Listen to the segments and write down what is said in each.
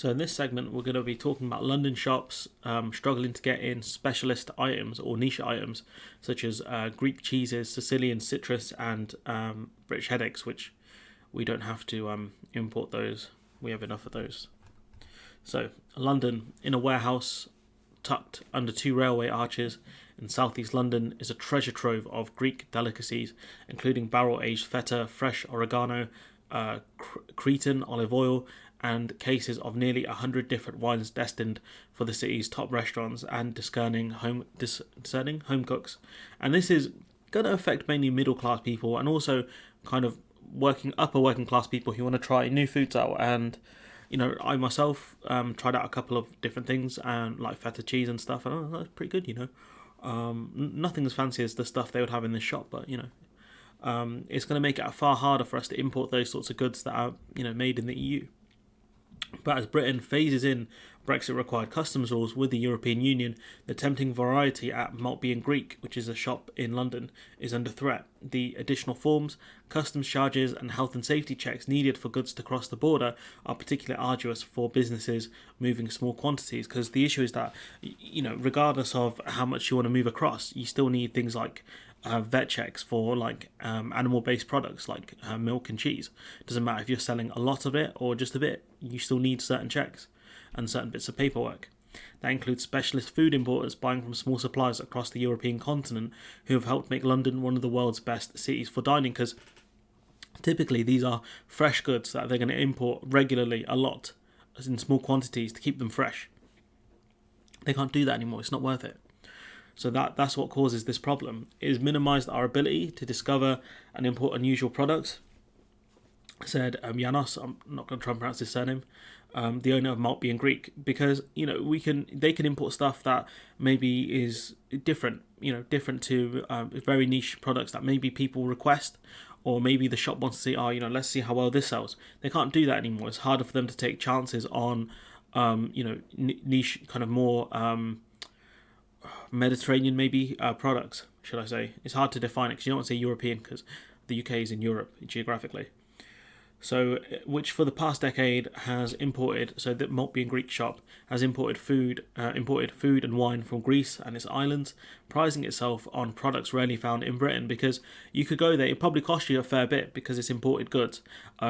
So in this segment, we're going to be talking about London shops struggling to get in specialist items or niche items, such as Greek cheeses, Sicilian citrus, and British headaches, which we don't have to import those. We have enough of those. So London, in a warehouse tucked under two railway arches in southeast London, is a treasure trove of Greek delicacies, including barrel-aged feta, fresh oregano, Cretan olive oil, and cases of nearly 100 different wines destined for the city's top restaurants and discerning home cooks. And this is going to affect mainly middle class people and also kind of upper working class people who want to try new foods out. And I myself tried out a couple of different things and like feta cheese and stuff, and that's pretty good. Nothing as fancy as the stuff they would have in this shop, but it's going to make it far harder for us to import those sorts of goods that are made in the EU. But as Britain phases in Brexit required customs rules with the European Union, the tempting variety at Maltby and Greek, which is a shop in London, is under threat. The additional forms, customs charges, and health and safety checks needed for goods to cross the border are particularly arduous for businesses moving small quantities, because the issue is that, regardless of how much you want to move across, you still need things like vet checks for animal-based products like milk and cheese. Doesn't matter if you're selling a lot of it or just a bit, you still need certain checks and certain bits of paperwork. That includes specialist food importers buying from small suppliers across the European continent who have helped make London one of the world's best cities for dining, because typically these are fresh goods that they're going to import regularly, a lot, as in small quantities, to keep them fresh. They can't do that anymore. It's not worth it. So that's what causes this problem. It has minimised our ability to discover and import unusual products, said Janos, I'm not going to try and pronounce his surname, the owner of Maltby and Greek, because they can import stuff that maybe is different, different to very niche products that maybe people request, or maybe the shop wants to see, let's see how well this sells. They can't do that anymore. It's harder for them to take chances on, niche kind of more Mediterranean maybe products, should I say. It's hard to define it because you don't want to say European because the UK is in Europe geographically. So, which for the past decade has imported, so that Maltby and Greek shop has imported food and wine from Greece and its islands, prizing itself on products rarely found in Britain, because you could go there, it probably cost you a fair bit because it's imported goods,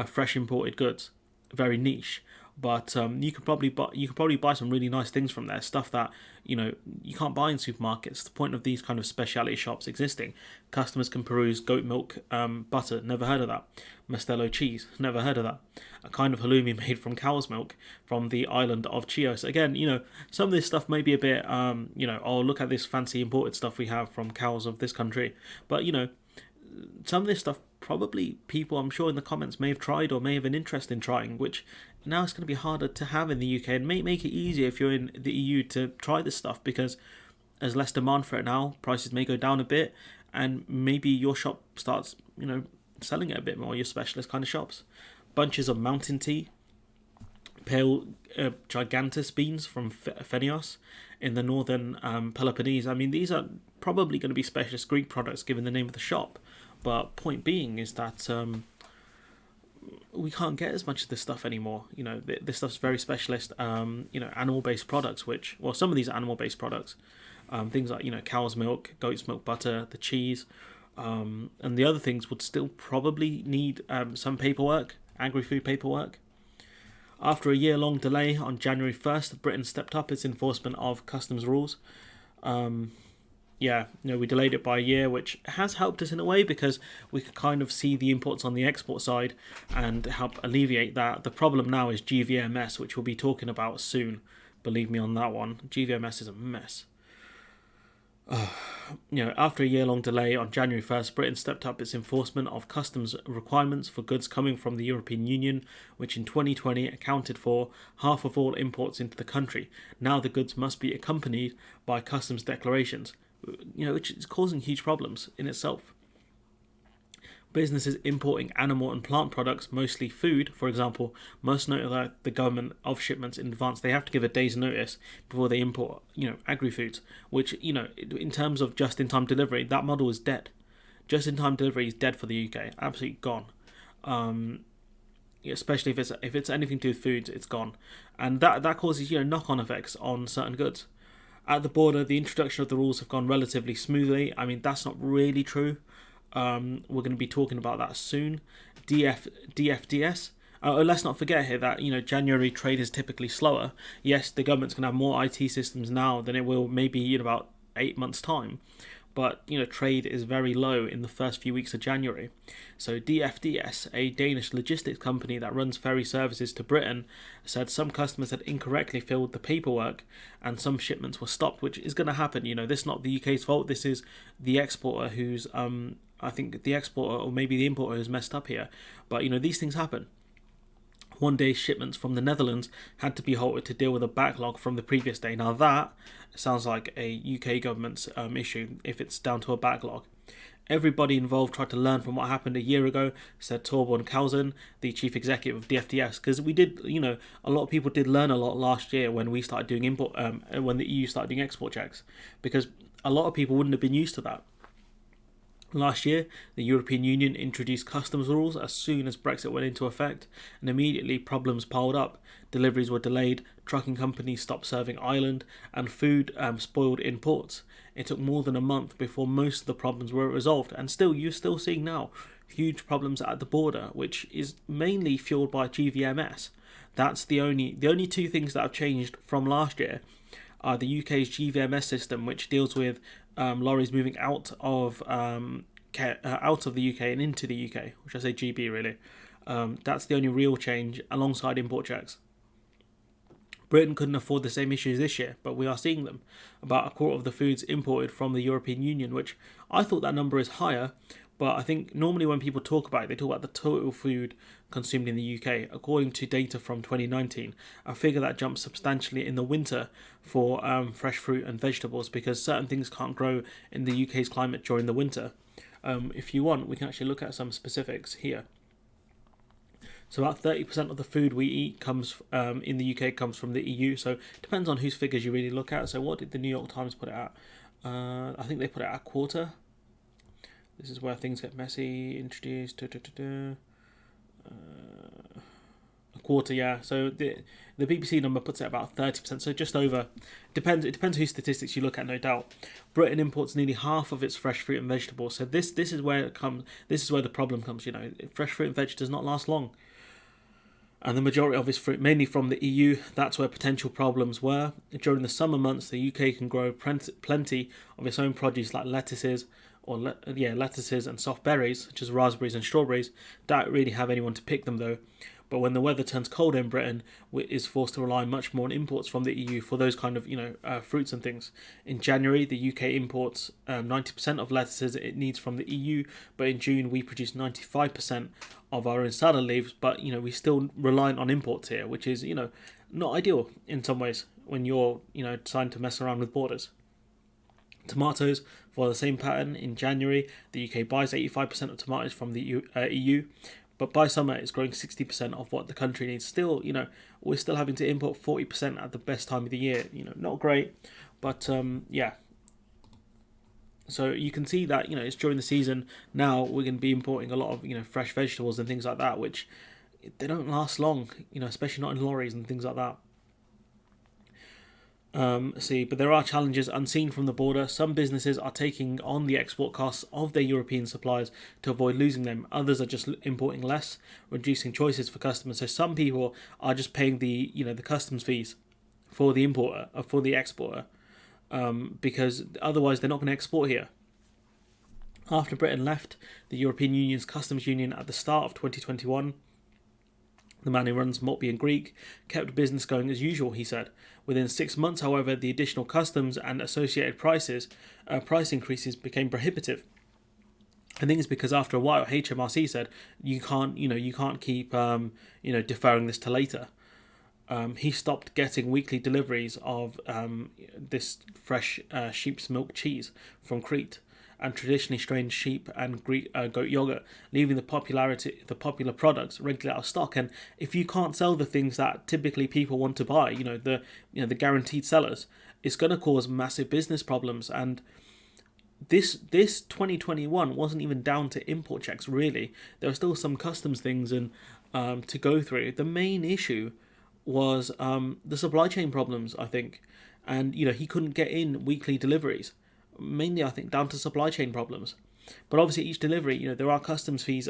fresh imported goods, very niche. But you could probably buy some really nice things from there, stuff that you can't buy in supermarkets. The point of these kind of specialty shops existing, customers can peruse goat milk butter, never heard of that. Mastello cheese, never heard of that. A kind of halloumi made from cow's milk from the island of Chios. Again, some of this stuff may be a bit, oh, look at this fancy imported stuff we have from cows of this country. But some of this stuff probably people, I'm sure, in the comments may have tried or may have an interest in trying, which now it's going to be harder to have in the UK, and may make it easier if you're in the EU to try this stuff, because there's less demand for it now, prices may go down a bit, and maybe your shop starts selling it a bit more, your specialist kind of shops. Bunches of mountain tea, pale gigantus beans from Phenios in the northern Peloponnese. I mean, these are probably going to be specialist Greek products given the name of the shop, but point being is that we can't get as much of this stuff anymore. This stuff's very specialist, animal-based products, some of these are animal-based products, things like, cow's milk, goat's milk butter, the cheese, and the other things would still probably need some paperwork, agri-food paperwork. After a year-long delay, on January 1st, Britain stepped up its enforcement of customs rules. We delayed it by a year, which has helped us in a way because we could kind of see the imports on the export side and help alleviate that. The problem now is GVMS, which we'll be talking about soon. Believe me on that one. GVMS is a mess. After a year-long delay, on January 1st, Britain stepped up its enforcement of customs requirements for goods coming from the European Union, which in 2020 accounted for half of all imports into the country. Now the goods must be accompanied by customs declarations, which is causing huge problems in itself. Businesses importing animal and plant products, mostly food, for example, must notify the government of shipments in advance. They have to give a day's notice before they import, agri-foods, which, in terms of just-in-time delivery, that model is dead. Just-in-time delivery is dead for the UK, absolutely gone. especially if it's anything to do with food, it's gone, and that causes knock-on effects on certain goods. At the border, the introduction of the rules have gone relatively smoothly. I mean, that's not really true. We're going to be talking about that soon. DFDS. Let's not forget here that January trade is typically slower. Yes, the government's going to have more IT systems now than it will maybe in about 8 months' time, but trade is very low in the first few weeks of January. So DFDS, a Danish logistics company that runs ferry services to Britain, said some customers had incorrectly filled the paperwork and some shipments were stopped, which is going to happen. This is not the UK's fault. This is the exporter who's I think the exporter or maybe the importer who's messed up here. But these things happen. One day shipments from the Netherlands had to be halted to deal with a backlog from the previous day. Now that sounds like a UK government's issue if it's down to a backlog. Everybody involved tried to learn from what happened a year ago, said Torborn Kausen, the chief executive of DFDS, because we did, a lot of people did learn a lot last year when we started doing when the EU started doing export checks, because a lot of people wouldn't have been used to that. Last year, the European Union introduced customs rules as soon as Brexit went into effect, and immediately problems piled up. Deliveries were delayed, trucking companies stopped serving Ireland, and food spoiled in ports. It took more than a month before most of the problems were resolved, and you're still seeing now huge problems at the border, which is mainly fueled by GVMS. That's the only two things that have changed from last year are the UK's GVMS system, which deals with lorries moving out of the UK and into the UK, which I say GB really. That's the only real change alongside import checks. Britain couldn't afford the same issues this year, but we are seeing them. About a quarter of the foods imported from the European Union, which I thought that number is higher, but I think normally when people talk about it, they talk about the total food consumed in the UK. According to data from 2019, a figure that jumps substantially in the winter for fresh fruit and vegetables, because certain things can't grow in the UK's climate during the winter. If you want, we can actually look at some specifics here. So about 30% of the food we eat comes in the UK comes from the EU. So it depends on whose figures you really look at. So what did the New York Times put it at? I think they put it at a quarter. This is where things get messy. Introduced. A quarter, yeah. So the BBC number puts it at about 30%. So just over. It depends whose statistics you look at, no doubt. Britain imports nearly half of its fresh fruit and vegetables. So this is where it comes. This is where the problem comes. Fresh fruit and veg does not last long. And the majority of its fruit, mainly from the EU, that's where potential problems were. During the summer months, the UK can grow plenty of its own produce like lettuces and soft berries, such as raspberries and strawberries. Don't really have anyone to pick them though. But when the weather turns colder in Britain, it is forced to rely much more on imports from the EU for those kind of fruits and things. In January, the UK imports 90% of lettuces it needs from the EU, but in June we produce 95% of our own salad leaves. But we still reliant on imports here, which is not ideal in some ways when you're trying to mess around with borders. Tomatoes follow the same pattern. In January, the UK buys 85% of tomatoes from the EU. But by summer, it's growing 60% of what the country needs. Still, we're still having to import 40% at the best time of the year. Not great, but yeah. So you can see that it's during the season now. We're going to be importing a lot of fresh vegetables and things like that, which they don't last long. Especially not in lorries and things like that. But there are challenges unseen from the border. Some businesses are taking on the export costs of their European suppliers to avoid losing them. Others are just importing less, reducing choices for customers. So some people are just paying the customs fees for the importer or for the exporter, because otherwise they're not going to export here. After Britain left the European Union's customs union at the start of 2021, the man who runs Maltby and Greek kept business going as usual, he said. Within 6 months, however, the additional customs and associated price increases became prohibitive. I think it's because after a while, HMRC said you can't keep deferring this to later. He stopped getting weekly deliveries of this fresh sheep's milk cheese from Crete and traditionally strained sheep and Greek goat yogurt, leaving the popular products regularly out of stock. And if you can't sell the things that typically people want to buy, the guaranteed sellers, it's going to cause massive business problems. And this 2021 wasn't even down to import checks really. There were still some customs things and to go through. The main issue was the supply chain problems, I think, and he couldn't get in weekly deliveries, mainly I think down to supply chain problems. But obviously, each delivery, there are customs fees,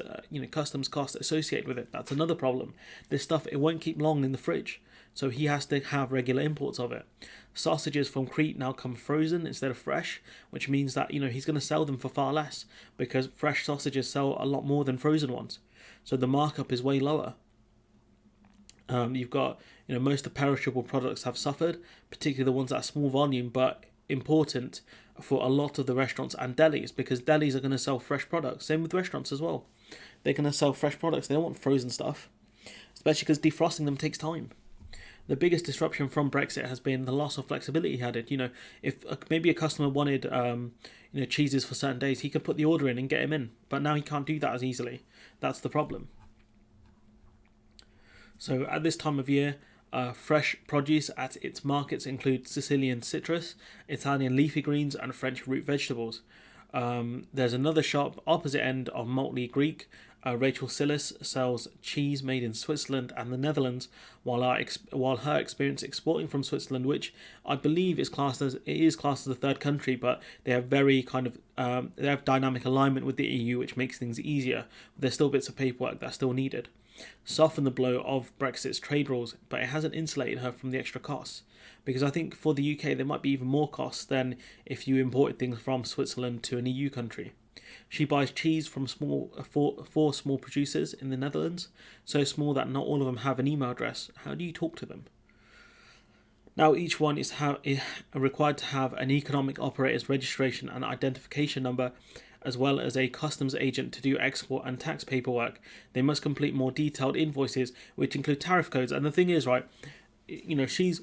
customs costs associated with it. That's another problem. This stuff, it won't keep long in the fridge, so he has to have regular imports of it. Sausages from Crete now come frozen instead of fresh, which means that he's going to sell them for far less because fresh sausages sell a lot more than frozen ones. So the markup is way lower. You've got most of the perishable products have suffered, particularly the ones that are small volume but important for a lot of the restaurants and delis, because delis are going to sell fresh products. Same with restaurants as well. They're going to sell fresh products. They don't want frozen stuff, especially because defrosting them takes time. The biggest disruption from Brexit has been the loss of flexibility he had. If maybe a customer wanted cheeses for certain days, he could put the order in and get him in, but now he can't do that as easily. That's the problem. So at this time of year, fresh produce at its markets include Sicilian citrus, Italian leafy greens, and French root vegetables. There's another shop opposite end of Maltley Greek. Rachel Sillis sells cheese made in Switzerland and the Netherlands, while her experience exporting from Switzerland, which I believe is classed as a third country, but they have very they have dynamic alignment with the EU, which makes things easier. There's still bits of paperwork that's still needed. Soften the blow of Brexit's trade rules, but it hasn't insulated her from the extra costs. Because I think for the UK there might be even more costs than if you imported things from Switzerland to an EU country. She buys cheese from four small producers in the Netherlands, so small that not all of them have an email address. How do you talk to them? Now each one is required to have an economic operator's registration and identification number, as well as a customs agent to do export and tax paperwork. They must complete more detailed invoices, which include tariff codes. And the thing is, right, she's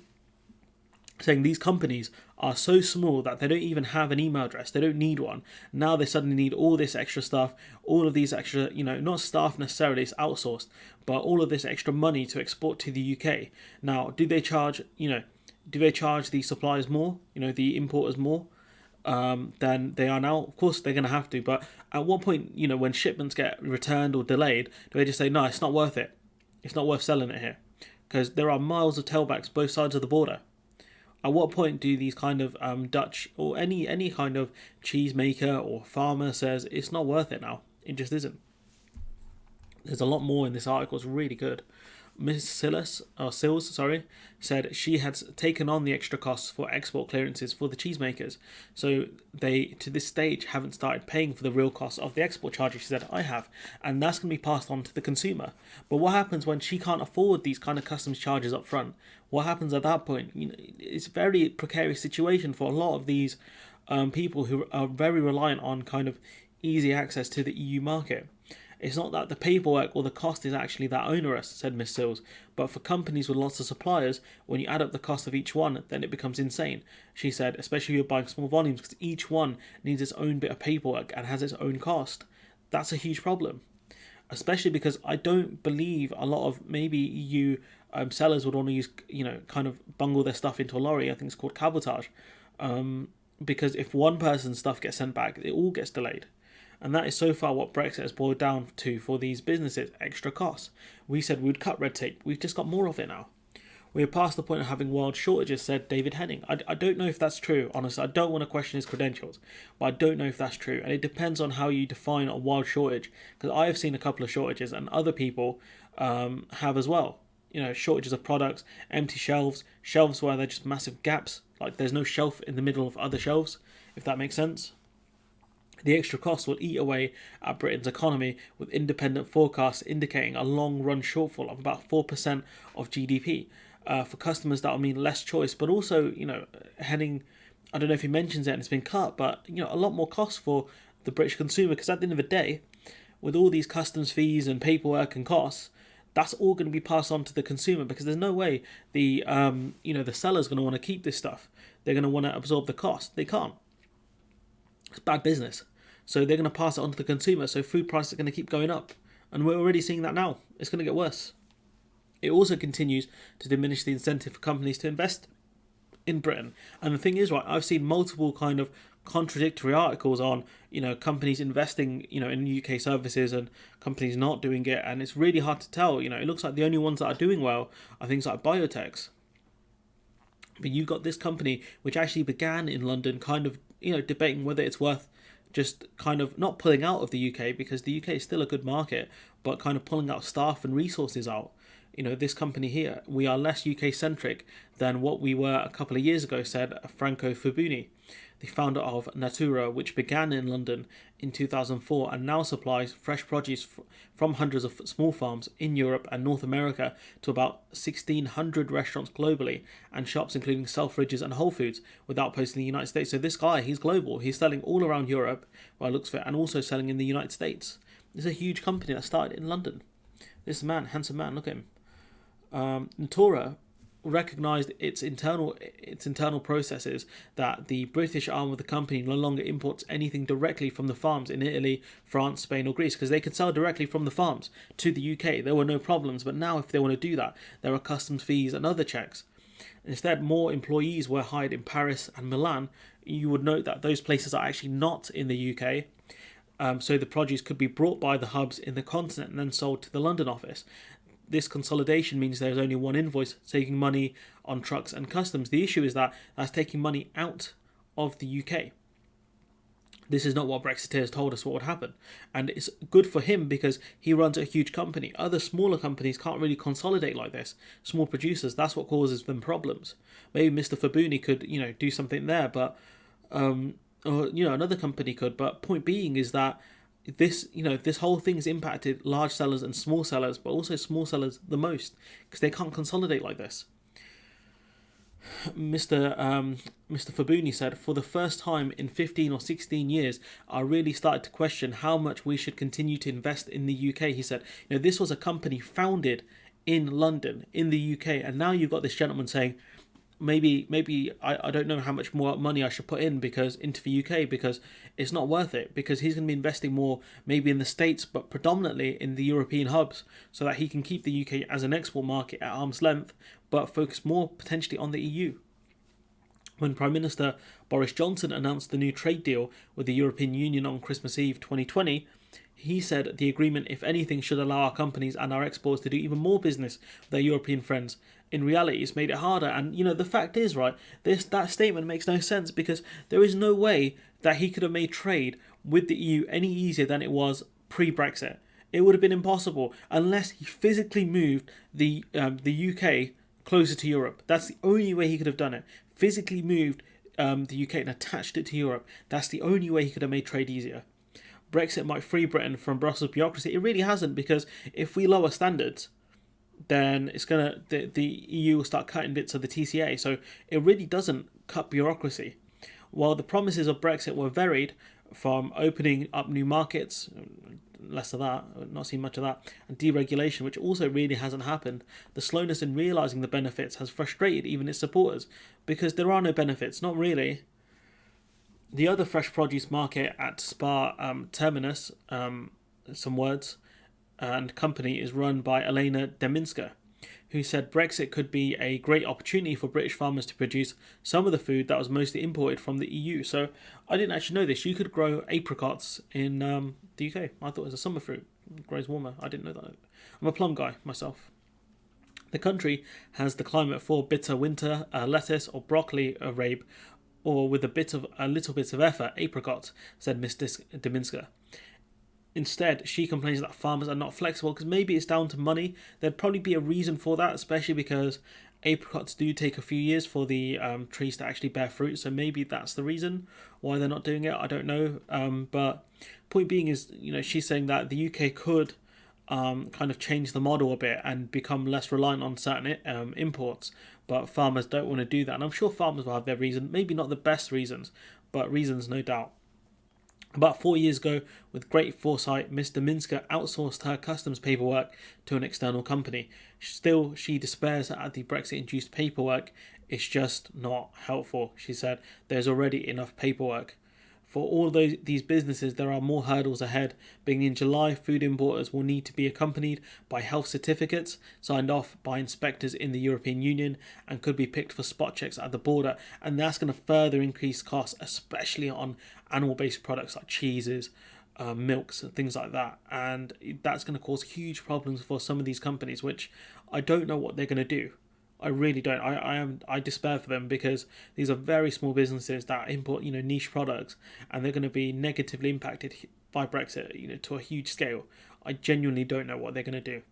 saying these companies are so small that they don't even have an email address. They don't need one. Now they suddenly need all this extra stuff, all of these extra, not staff necessarily, it's outsourced, but all of this extra money to export to the UK. Now, do they charge the suppliers more, the importers more? Than they are now? Of course they're going to have to, but at what point, when shipments get returned or delayed, do they just say, no, it's not worth it, it's not worth selling it here, because there are miles of tailbacks both sides of the border? At what point do these kind of Dutch or any kind of cheese maker or farmer says it's not worth it now? It just isn't. There's a lot more in this article. It's really good. Miss Sills, said she had taken on the extra costs for export clearances for the cheesemakers. So they, to this stage, haven't started paying for the real cost of the export charges. She said, I have. And that's going to be passed on to the consumer. But what happens when she can't afford these kind of customs charges up front? What happens at that point? It's a very precarious situation for a lot of these people who are very reliant on kind of easy access to the EU market. It's not that the paperwork or the cost is actually that onerous, said Miss Sills, but for companies with lots of suppliers, when you add up the cost of each one, then it becomes insane. She said, especially if you're buying small volumes, because each one needs its own bit of paperwork and has its own cost. That's a huge problem, especially because I don't believe a lot of maybe EU sellers would want to use, kind of bungle their stuff into a lorry. I think it's called cabotage, because if one person's stuff gets sent back, it all gets delayed. And that is so far what Brexit has boiled down to for these businesses, extra costs. We said we'd cut red tape. We've just got more of it now. We are past the point of having wild shortages, said David Henning. I don't know if that's true, honestly. I don't want to question his credentials, but I don't know if that's true. And it depends on how you define a wild shortage, because I have seen a couple of shortages and other people have as well. Shortages of products, empty shelves where they're just massive gaps. Like there's no shelf in the middle of other shelves, if that makes sense. The extra costs will eat away at Britain's economy, with independent forecasts indicating a long-run shortfall of about 4% of GDP. For customers, that will mean less choice, but also, Henning, I don't know if he mentions it and it's been cut, but, a lot more costs for the British consumer, because at the end of the day, with all these customs fees and paperwork and costs, that's all going to be passed on to the consumer, because there's no way the seller's going to want to keep this stuff. They're going to want to absorb the cost. They can't. It's bad business. So they're going to pass it on to the consumer. So food prices are going to keep going up. And we're already seeing that now. It's going to get worse. It also continues to diminish the incentive for companies to invest in Britain. And the thing is, right, I've seen multiple kind of contradictory articles on, companies investing, in UK services and companies not doing it, and it's really hard to tell. It looks like the only ones that are doing well are things like biotechs. But you've got this company which actually began in London, kind of, debating whether it's worth just kind of not pulling out of the UK, because the UK is still a good market, but kind of pulling out staff and resources out. This company here, we are less UK centric than what we were a couple of years ago, said Franco Fubuni, the founder of Natura, which began in London in 2004 and now supplies fresh produce from hundreds of small farms in Europe and North America to about 1,600 restaurants globally and shops including Selfridges and Whole Foods without posting in the United States. So this guy, he's global. He's selling all around Europe, by looks for it, and also selling in the United States. It's a huge company that started in London. This man, handsome man, look at him. Natura recognised its internal processes, that the British arm of the company no longer imports anything directly from the farms in Italy, France, Spain or Greece, because they could sell directly from the farms to the UK. There were no problems, but now if they want to do that, there are customs fees and other checks. Instead, more employees were hired in Paris and Milan. You would note that those places are actually not in the UK, so the produce could be brought by the hubs in the continent and then sold to the London office. This consolidation means there's only one invoice, saving money on trucks and customs. The issue is that that's taking money out of the UK. This is not what Brexiteers told us what would happen. And it's good for him because he runs a huge company. Other smaller companies can't really consolidate like this. Small producers, that's what causes them problems. Maybe Mr. Fabuni could, do something there, but another company could. But point being is that this whole thing's impacted large sellers and small sellers, but also small sellers the most, because they can't consolidate like this. Mr. Fabuni said, for the first time in 15 or 16 years, I really started to question how much we should continue to invest in the UK. He said, this was a company founded in London, in the UK, and now you've got this gentleman saying, maybe I don't know how much more money I should put in into the UK, because it's not worth it, because he's going to be investing more maybe in the States, but predominantly in the European hubs, so that he can keep the UK as an export market at arm's length, but focus more potentially on the EU. When Prime Minister Boris Johnson announced the new trade deal with the European Union on Christmas Eve 2020, he said the agreement, if anything, should allow our companies and our exports to do even more business with their European friends. In reality, it's made it harder. And, the fact is, right, that statement makes no sense, because there is no way that he could have made trade with the EU any easier than it was pre-Brexit. It would have been impossible unless he physically moved the UK closer to Europe. That's the only way he could have done it. Physically moved the UK and attached it to Europe. That's the only way he could have made trade easier. Brexit might free Britain from Brussels bureaucracy. It really hasn't, because if we lower standards, then it's the EU will start cutting bits of the TCA. So it really doesn't cut bureaucracy. While the promises of Brexit were varied, from opening up new markets, less of that, not seen much of that, and deregulation, which also really hasn't happened, the slowness in realising the benefits has frustrated even its supporters, because there are no benefits, not really. The other fresh produce market at Spa Terminus, some words, and company is run by Elena Deminska, who said Brexit could be a great opportunity for British farmers to produce some of the food that was mostly imported from the EU. So I didn't actually know this. You could grow apricots in the UK. I thought it was a summer fruit. It grows warmer. I didn't know that. I'm a plum guy myself. The country has the climate for bitter winter, lettuce or broccoli rabe, or with a little bit of effort, apricot, said Miss Deminska. Instead, she complains that farmers are not flexible, because maybe it's down to money. There'd probably be a reason for that, especially because apricots do take a few years for the trees to actually bear fruit. So maybe that's the reason why they're not doing it. I don't know. But point being is, she's saying that the UK could kind of change the model a bit and become less reliant on certain imports. But farmers don't want to do that. And I'm sure farmers will have their reason. Maybe not the best reasons, but reasons no doubt. About 4 years ago, with great foresight, Ms. Deminska outsourced her customs paperwork to an external company. Still, she despairs at the Brexit-induced paperwork. It's just not helpful, she said. There's already enough paperwork. For all these businesses, there are more hurdles ahead. Being in July, food importers will need to be accompanied by health certificates signed off by inspectors in the European Union and could be picked for spot checks at the border. And that's going to further increase costs, especially on animal-based products like cheeses, milks, and things like that. And that's going to cause huge problems for some of these companies, which I don't know what they're going to do. I really don't. I despair for them, because these are very small businesses that import niche products, and they're going to be negatively impacted by Brexit to a huge scale. I genuinely don't know what they're going to do.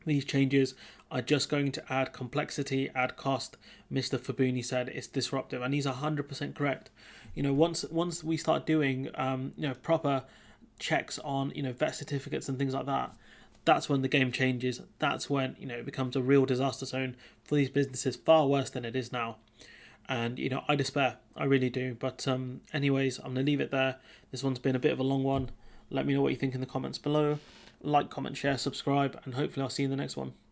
These changes are just going to add complexity, add cost. Mr. Fabuni said it's disruptive, and he's 100% correct. Once we start doing proper checks on vet certificates and things like that, that's when the game changes. That's when it becomes a real disaster zone for these businesses, far worse than it is now. And I despair, I really do. But anyways, I'm gonna leave it there. This one's been a bit of a long one. Let me know what you think in the comments below. Like, comment, share, subscribe, and hopefully I'll see you in the next one.